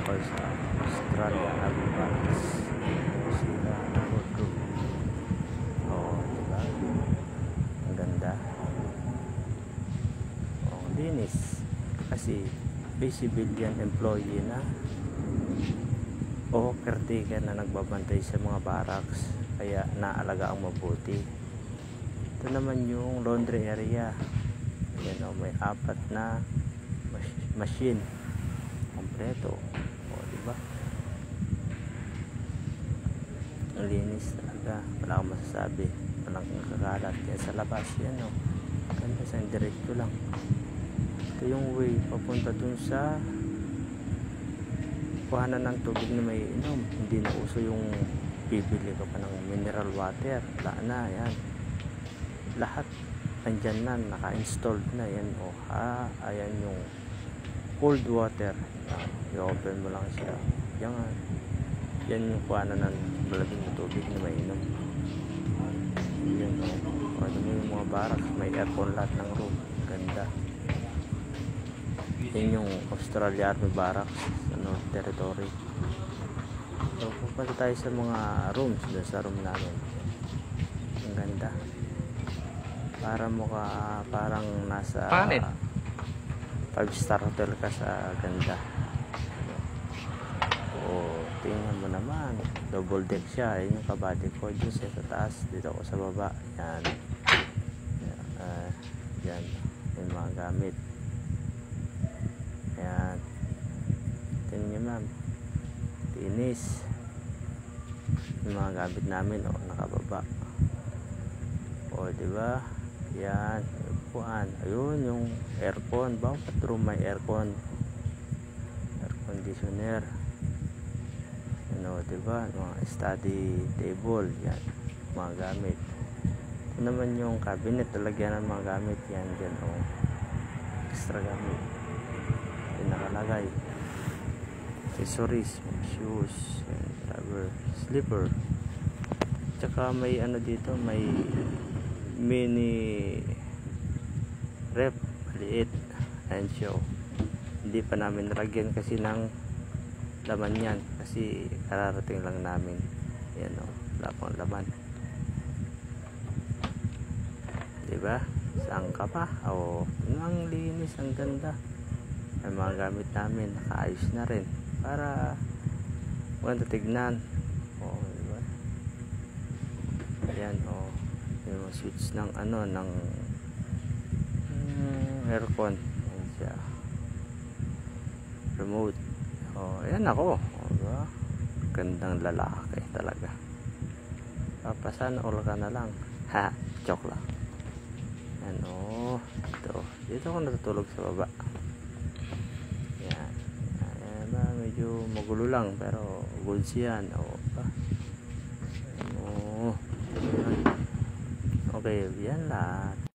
tungkol sa Australia Avivax sila Road. Diba? Ang ganda. Linis kasi civilian employee na o caretaker na nagbabantay sa mga barracks, kaya naalaga ang mabuti. Ito naman yung laundry area. Ayan, may 4 na machine kompleto. Diba? Ang linis talaga, wala akong masasabi, walang kakalat. Yan sa labas, yan ganda, sa diretso lang. Ito yung way papunta dun sa kuhanan ng tubig na may inom. Hindi na uso yung bibili ka pa ng mineral water, wala na. Yan, lahat andyan na, naka-installed na. Yan ayan yung cold water. I-open mo lang siya. Yan yung kuhanan ng malamig na tubig na may inom. Yan ano mo yung mga barracks, may aircon lahat ng room. Ganda. Yan yung Australia Army Barracks territory. So pupunta tayo sa mga rooms, dun sa room namin. Ang ganda, parang nasa 5-star hotel ka sa ganda. Tingnan mo naman, double deck siya. Yun yung kabady ko dun sa taas, dito ako sa baba. Yan yung mga gamit. Ayan, tingnan nyo ma'am, linis yung mga gamit namin. Nakababa. Diba? Yan, upuan. Ayun yung aircon. Bawat room may aircon, air conditioner. Diba? Mga study table. Yan, mga gamit. Ito naman yung cabinet, talagyan ng mga gamit. Yan dyan, extra gamit nakalagay. Accessories, shoes, rubber, slipper. Tsaka may dito, may mini rep, maliit. And show, hindi pa namin nalagyan kasi ng laman yan, kasi kararating lang namin. Yan wala pang laman. Diba? Saan ka pa? Ang linis, ang ganda. Ang mga gamit namin nakaayos na rin para maganda tignan. Diba? Ayan, yung switch ng ng aircon. Ayan siya, remote. Ayan ako, diba? Gandang lalaki talaga. Papasan all ka na lang. Joke lang. Dito ako natutulog sa baba. Medyo magulo lang pero goods yan. Okay, yan lahat.